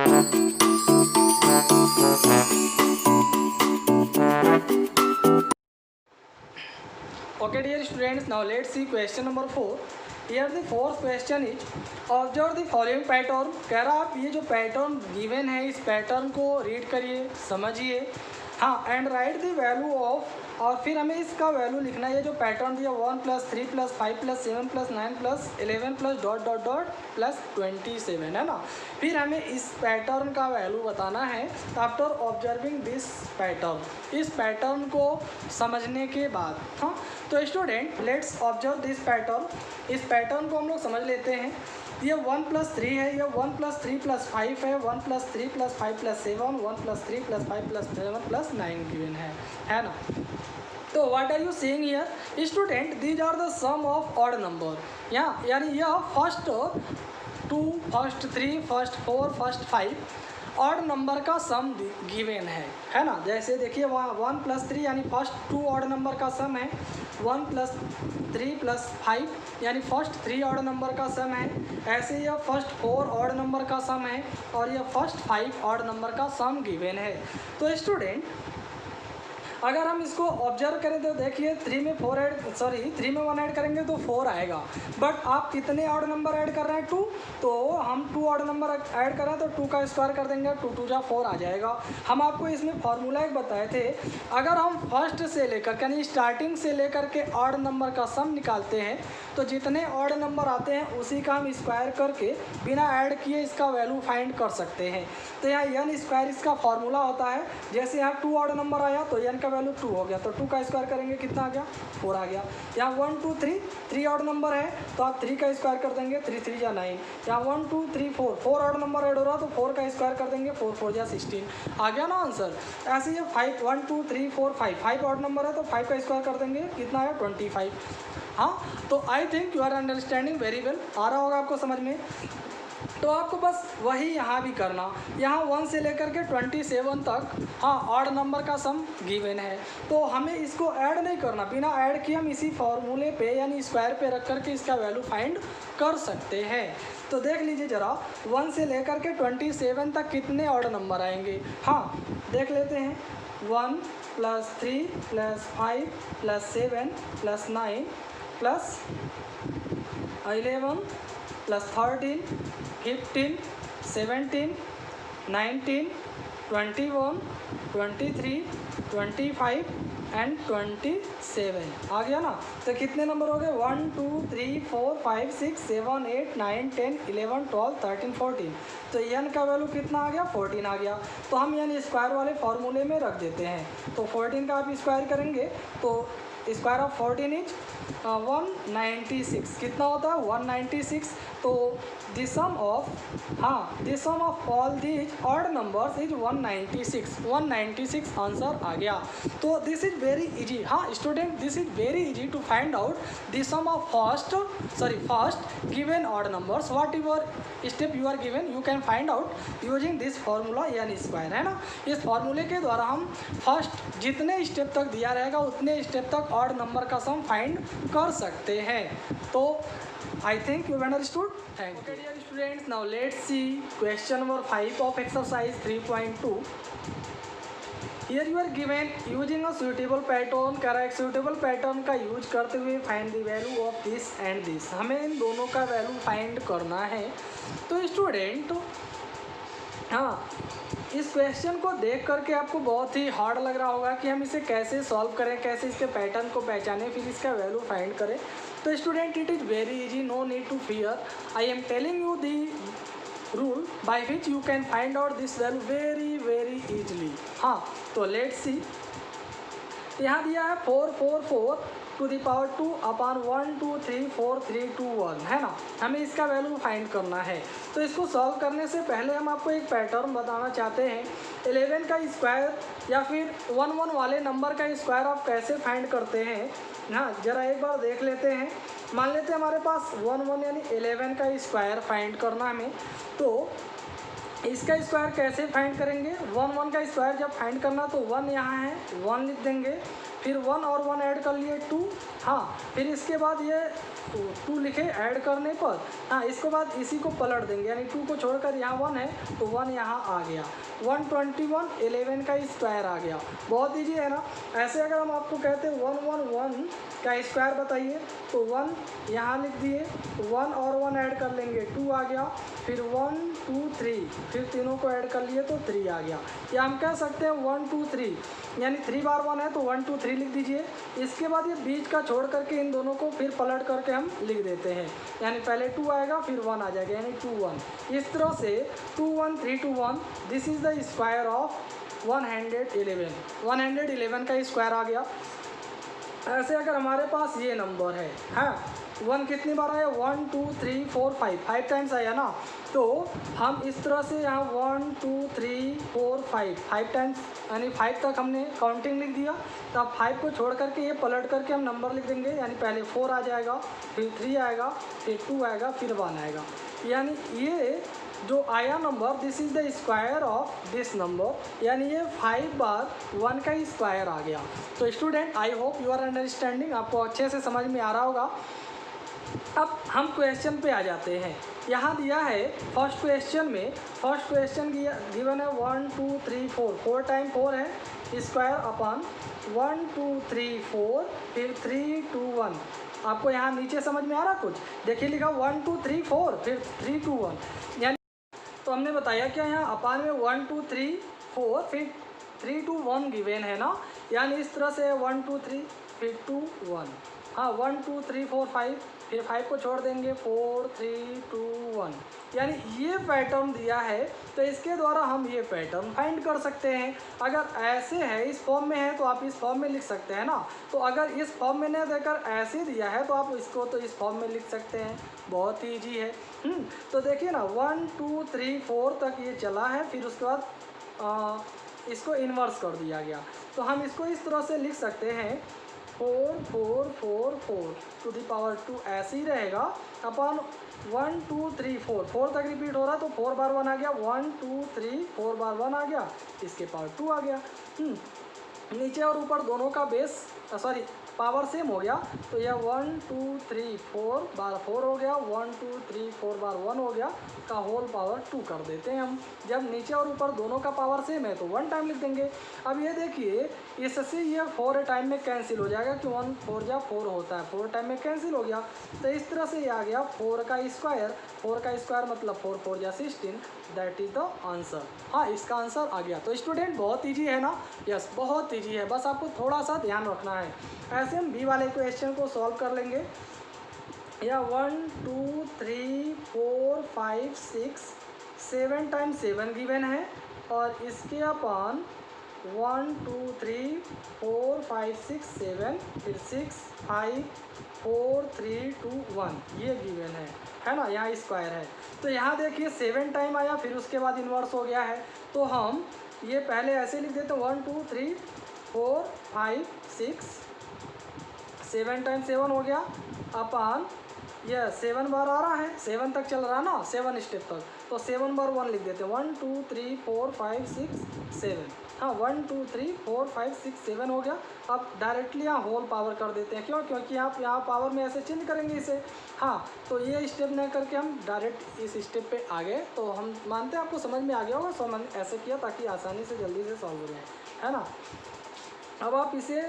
Okay dear students, now let's see question number 4. Here the fourth question is observe the following pattern. कह रहा आप ये जो pattern given है इस पैटर्न को रीड करिए, समझिए, हाँ, and right the value of, और फिर हमें इसका वैल्यू लिखना है। ये जो पैटर्न दिया 1 + 3 + 5 + 7 + 9 + 11 + डॉट डॉट डॉट प्लस 27 है ना। फिर हमें इस पैटर्न का वैल्यू बताना है आफ्टर ऑब्जर्विंग दिस पैटर्न, इस पैटर्न को समझने के बाद। हाँ, तो student let's observe this pattern, इस पैटर्न को हम लोग समझ लेते हैं। ये 1 + 3 है, ये 1 + 3 + 5 है, 1 + 3 + 5 + 7, 1 + 3 + 5 + 7 + 9 गिवन है ना। तो what are you saying here student, these are the sum of odd number. यहाँ यानी यह first 2, first 3, first 4, first 5 odd number का सम गिवन है ना। जैसे देखिए वहाँ 1 + 3 यानी फर्स्ट 2 ऑड नंबर का सम है, 1 + 3 + 5 यानी फर्स्ट 3 ऑड नंबर का सम है। ऐसे यह फर्स्ट 4 ऑड नंबर का सम है और यह फर्स्ट 5 ऑड नंबर का सम गिवन है। तो स्टूडेंट अगर हम इसको ऑब्जर्व करें तो देखिए 3 में 1 ऐड करेंगे तो 4 आएगा, बट आप कितने ऑड नंबर ऐड कर रहे हैं 2, तो हम 2 ऑड नंबर ऐड कर रहे हैं तो 2 का स्क्वायर कर देंगे, 2 × 2 = 4 आ जाएगा। हम आपको इसमें फॉर्मूला एक बताए थे, अगर हम फर्स्ट से लेकर यानी स्टार्टिंग से लेकर के ऑड नंबर का सम निकालते हैं तो जितने ऑड नंबर आते हैं उसी का हम स्क्वायर करके बिना ऐड किए इसका वैल्यू फाइंड कर सकते हैं। तो यहाँ n² इसका फॉर्मूला होता है। जैसे यहाँ 2 ऑड नंबर आया तो n का वैल्यू 2 हो गया, तो 2 का स्क्वायर करेंगे कितना आ गया, 4 आ गया। यहाँ 1 2 3 ऑड नंबर है तो आप 3 का स्क्वायर कर देंगे, 3 3 = 9। यहाँ 1 2 3 4 ऑड नंबर ऐड हो रहा तो 4 का स्क्वायर कर देंगे, 4 4 = 16 आ गया ना आंसर। ऐसे ये 5 1 2 3 4 5 ऑड नंबर है तो 5 का स्क्वायर कर देंगे, कितना आया 25। हाँ, तो I think you are understanding very well, आ रहा होगा आपको समझ में। तो आपको बस वही यहाँ भी करना, यहाँ 1 से लेकर के 27 तक हाँ ऑड नंबर का सम गिवन है, तो हमें इसको ऐड नहीं करना, बिना ऐड किए हम इसी फॉर्मूले पे यानी स्क्वायर पे रख करके इसका वैल्यू फाइंड कर सकते हैं। तो देख लीजिए ज़रा 1 से लेकर के 27 तक कितने ऑड नंबर आएंगे। हाँ, देख लेते हैं 1 + 3 + 5 + 7 + 9 + 11 + 13 15 17 19 21 23 25 एंड 27 आ गया ना। तो कितने नंबर हो गए 1 2 3 4 5 6 7 8 9 10 11 12 13 14। तो n का वैल्यू कितना आ गया 14 आ गया। तो हम n स्क्वायर वाले फॉर्मूले में रख देते हैं। तो 14 का आप स्क्वायर करेंगे तो स्क्वायर ऑफ 14 इज 196। कितना होता है 196। तो the sum of all these odd numbers is 196 answer आ गया। तो दिस इज वेरी इजी। हाँ student, this is very easy to find out the sum of first given odd numbers. Whatever step you are given you can find out using this formula n² है ना। इस फॉर्मूले के द्वारा हम first जितने step तक दिया रहेगा उतने स्टेप तक ऑड नंबर का सम फाइंड कर सकते हैं। तो I think you understood. Thank you dear students. Now let's see question number 5 of exercise 3.2। Here you are given using a suitable pattern. कह रहा है एक सूटेबल पैटर्न का यूज करते हुए find the value of this and this. हमें इन दोनों का वैल्यू फाइंड करना है। तो स्टूडेंट हाँ, इस क्वेश्चन को देख करके आपको बहुत ही हार्ड लग रहा होगा कि हम इसे कैसे सॉल्व करें, कैसे इसके पैटर्न को पहचानें, फिर इसका वैल्यू फाइंड करें। तो student it is very easy, no need to fear. I am telling you the rule by which you can find out this value very very easily. हाँ, तो लेट्स सी। यहाँ दिया है 4 4 4 टू द पावर 2 अपॉन 1 2 3 4 3 2 1 है ना। हमें इसका value find करना है। तो इसको सॉल्व करने से पहले हम आपको एक पैटर्न बताना चाहते हैं। 11 का स्क्वायर या फिर 1 1 वाले नंबर का स्क्वायर आप कैसे फाइंड करते हैं। हाँ, ज़रा एक बार देख लेते हैं। मान लेते हैं हमारे पास 1 1 यानी 11 का स्क्वायर फाइंड करना हमें। तो इसका स्क्वायर कैसे फाइंड करेंगे, 1 1 का स्क्वायर जब फाइंड करना तो 1 यहाँ है, 1 लिख देंगे। फिर 1 और 1 ऐड कर लिए 2। हाँ, फिर इसके बाद ये 2 लिखे ऐड करने पर, हाँ इसके बाद इसी को पलट देंगे, यानी 2 को छोड़कर यहाँ 1 है तो 1 यहाँ आ गया। 121 11 का स्क्वायर आ गया। बहुत ईजी है ना। ऐसे अगर हम आपको कहते हैं 111 का स्क्वायर बताइए तो 1 यहाँ लिख दिए, 1 और 1 ऐड कर लेंगे 2 आ गया, फिर 1 2 3, फिर तीनों को ऐड कर लिए तो 3 आ गया। या हम कह सकते हैं 1 2 3, यानी 3 बार 1 है तो 1 2 3 लिख दीजिए। इसके बाद ये बीच का छोड़ करके इन दोनों को फिर पलट करके हम लिख देते हैं, यानी पहले 2 आएगा फिर 1 आ जाएगा, यानी 2 1। इस तरह से 2 1 3 2 1, this is the square of 111। 111 का स्क्वायर आ गया। ऐसे अगर हमारे पास ये नंबर है, हाँ 1 कितनी बार आया, 1 2 3 4 5 टाइम्स आया ना, तो हम इस तरह से यहाँ 1 2 3 4 5 टाइम्स, यानी 5 तक हमने काउंटिंग लिख दिया। तो अब 5 को छोड़ करके ये पलट करके हम नंबर लिख देंगे, यानी पहले 4 आ जाएगा, फिर 3 आएगा, फिर 2 आएगा, फिर 1 आएगा। यानी ये जो आया number, this is the square of this number, यानी ये 5 बार 1 का स्क्वायर आ गया। तो student, I hope you are understanding, आपको अच्छे से समझ में आ रहा होगा। अब हम क्वेश्चन पे आ जाते हैं। यहाँ दिया है फर्स्ट क्वेश्चन में, फर्स्ट क्वेश्चन गिवन है 1 2 3 4, 4 टाइम 4 है, स्क्वायर अपॉन 1 2 3 4, फिर 3 2 1। आपको यहाँ नीचे समझ में आ रहा कुछ? देखिए लिखा 1 2 3 4, फिर 3 2 1, यानी तो हमने बताया क्या यहाँ अपान में 1 2 3 4, फिर 3 2 1 गिवेन है ना, यानी इस तरह से 1 2 3 फिर 2 1, हाँ 1 2 3 4 5, फिर 5 को छोड़ देंगे 4 3 2 1, यानी ये पैटर्न दिया है। तो इसके द्वारा हम ये पैटर्न फाइंड कर सकते हैं। अगर ऐसे है, इस फॉर्म में है तो आप इस फॉर्म में लिख सकते हैं ना। तो अगर इस फॉर्म में नहीं देकर ऐसे दिया है तो आप इसको तो इस फॉर्म में लिख सकते हैं। बहुत ही ईजी है। तो देखिए ना 1 2 3 4 तक ये चला है, फिर उसके बाद इसको इन्वर्स कर दिया गया। तो हम इसको इस तरह से लिख सकते हैं 4 4 4 4 टू द पावर 2, ऐसे ही रहेगा अपन 1 2 3 4 तक रिपीट हो रहा, तो 4 बार 1 आ गया, 1 2 3 4 बार 1 आ गया, इसके पावर 2 आ गया। नीचे और ऊपर दोनों का बेस पावर सेम हो गया, तो यह 1 2 3 4 बार 4 हो गया, 1 2 3 4 बार 1 हो गया, का होल पावर 2 कर देते हैं हम। जब नीचे और ऊपर दोनों का पावर सेम है तो 1 टाइम लिख देंगे। अब ये देखिए इससे ये 4 टाइम में कैंसिल हो जाएगा, कि 1 4 जा 4 होता है, 4 टाइम में कैंसिल हो गया। तो इस तरह से ये आ गया 4 का स्क्वायर, 4 का स्क्वायर मतलब 4 4 जा 16, दैट इज़ द आंसर। हाँ, इसका आंसर आ गया। तो स्टूडेंट बहुत ईजी है ना? यस, बहुत ईजी है, बस आपको थोड़ा सा ध्यान रखना है। ऐसे हम बी वाले क्वेश्चन को सॉल्व कर लेंगे। या 1 2 3 4 5 6 7 टाइम्स 7 गिवन है, और इसके अपान 1 2 3 4 5 6 7, फिर 6 5 4 3 2 1 ये गिवन है ना, यहाँ स्क्वायर है। तो यहाँ देखिए 7 टाइम आया, फिर उसके बाद इन्वर्स हो गया है, तो हम ये पहले ऐसे लिख देते हैं 1 2 3 4 5 6 7 टाइम 7 हो गया, अपान यह 7 बार आ रहा है, 7 तक चल रहा है ना, 7 स्टेप तक, तो 7 बार 1 लिख देते हैं, 1 2 3 4 5 6 7। हाँ 1 2 3 4 5 6 7 हो गया। अब डायरेक्टली यहाँ होल पावर कर देते हैं, क्यों? क्योंकि आप यहाँ पावर में ऐसे चेंज करेंगे इसे। हाँ, तो ये स्टेप नहीं करके हम डायरेक्ट इस स्टेप पे आ गए, तो हम मानते हैं आपको समझ में आ गया होगा। सो मैंने ऐसे किया ताकि आसानी से जल्दी से सॉल्व हो जाए, है ना। अब आप इसे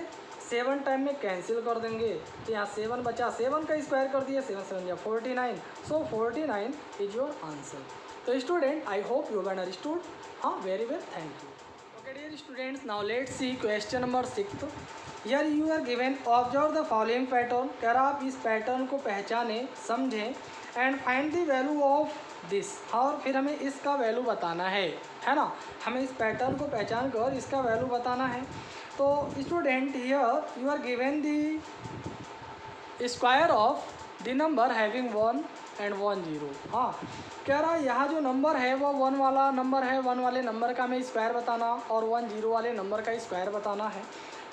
7 टाइम में कैंसिल कर देंगे, तो यहाँ 7 बचा, 7 का स्क्वायर कर दिया, 7 7 या 49, सो 49 इज योर आंसर। तो student I hope you have understood. हाँ, very well, thank you. Okay dear students, now let's see question number 6। Here you are given observe the following pattern. कह रहा आप इस pattern को पहचानें, समझें, and find the value of this, और फिर हमें इसका वैल्यू बताना है ना। हमें इस पैटर्न को पहचान कर इसका वैल्यू बताना है। तो student here you are given the square of the number having 1 and 1 0। हाँ, कह रहा यहाँ जो नंबर है वो 1 वाला नंबर है, 1 वाले नंबर का हमें स्क्वायर बताना, और 1 0 वाले नंबर का स्क्वायर बताना है।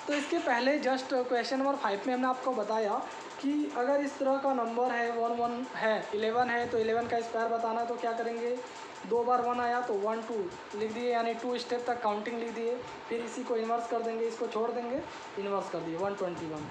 तो इसके पहले जस्ट क्वेश्चन नंबर 5 में हमने आपको बताया कि अगर इस तरह का नंबर है 1 1 है, 11 है, तो 11 का स्क्वायर बताना है तो क्या करेंगे, 2 बार 1 आया तो 1 2 लिख दिए, यानी 2 स्टेप तक काउंटिंग लिख दिए। फिर इसी को इन्वर्स कर देंगे, इसको छोड़ देंगे, इन्वर्स कर दिए 121।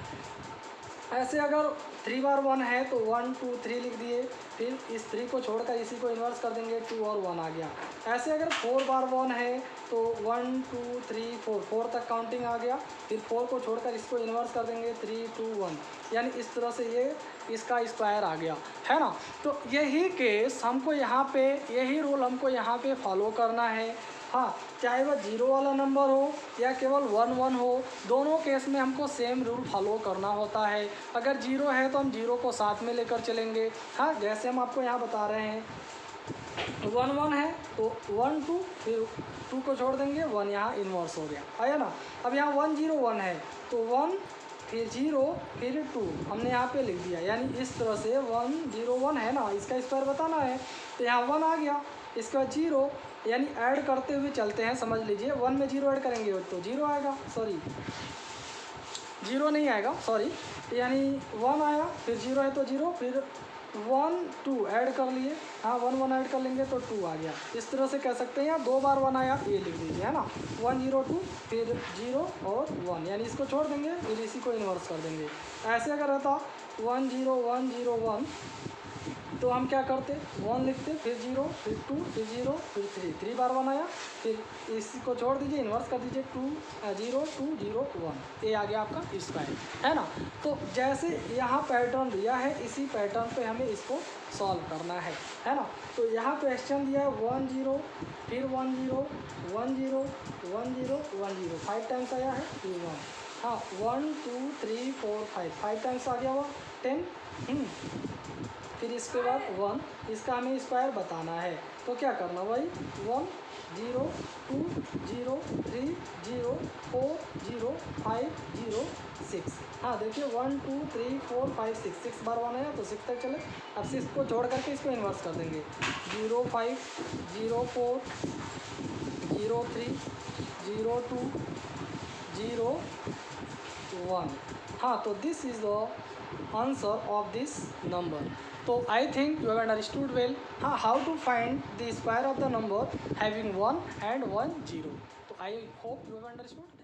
ऐसे अगर 3 बार 1 है तो 1 2 3 लिख दिए, फिर इस 3 को छोड़कर इसी को इन्वर्स कर देंगे, 2 और 1 आ गया। ऐसे अगर 4 बार 1 है तो 1 2 3 4 तक काउंटिंग आ गया, फिर 4 को छोड़कर इसको इन्वर्स कर देंगे, 3 2 1, यानी इस तरह से ये इसका स्क्वायर आ गया, है ना। तो यही केस हमको यहाँ पे, यही रूल हमको यहाँ पे फॉलो करना है। हाँ, चाहे वह 0 वाला नंबर हो या केवल 1 1 हो, दोनों केस में हमको सेम रूल फॉलो करना होता है। अगर 0 है तो हम 0 को साथ में लेकर चलेंगे। हाँ, जैसे हम आपको यहाँ बता रहे हैं 1 1 है तो 1 2, फिर 2 को छोड़ देंगे, 1 यहाँ इन्वर्स हो गया, आया ना। अब यहाँ 1 0 1 है तो 1 फिर 0 फिर 2 हमने यहाँ पे लिख दिया, यानी इस तरह से 1 0 1 है ना, इसका स्क्वायर बताना है तो यहाँ 1 आ गया, इसके बाद 0, यानी ऐड करते हुए चलते हैं, समझ लीजिए 1 में 0 ऐड करेंगे तो 0 आएगा, सॉरी 0 नहीं आएगा, सॉरी, यानी 1 आया, फिर 0 है तो 0, फिर 1 2 ऐड कर लिए, हाँ 1 1 ऐड कर लेंगे तो 2 आ गया। इस तरह से कह सकते हैं, या 2 बार 1 आया ये लिख दीजिए, है ना, 1 0 2 फिर 0 और 1, यानी इसको छोड़ देंगे, फिर इसी को इन्वर्स कर देंगे। ऐसे अगर रहता 1 0 1 0 1 तो हम क्या करते, 1 लिखते, फिर 0 फिर 2 फिर 0 फिर 3 बार 1 आया, फिर इसी को छोड़ दीजिए, इन्वर्स कर दीजिए, 2 0 2 0 1, ये आ गया आपका स्क्वायर, है ना। तो जैसे यहाँ पैटर्न दिया है, इसी पैटर्न पे हमें इसको सॉल्व करना है ना। तो यहाँ क्वेश्चन दिया है 1 0 फिर 1 0 1 0 1 0 1 0, 5 टाइम्स आया है, फिर 1, हाँ 1 2 3 4 5 टाइम्स आ गया हुआ 10, फिर इसके बाद 1, इसका हमें स्क्वायर बताना है। तो क्या करना भाई, 1 0 2 0 3 0 4 0 5 0 6, हाँ देखिए 1 2 3 4 5 6 बार 1 आया तो 6 तक चले। अब 6 को जोड़ करके इसको इन्वर्स कर देंगे, 0 5 0 4 0 3 0 2 0 1, हाँ तो this is the answer of this number. तो I think you have understood well, हाँ, how to find the square of the number having 1 and 1 0। तो I hope you have understood.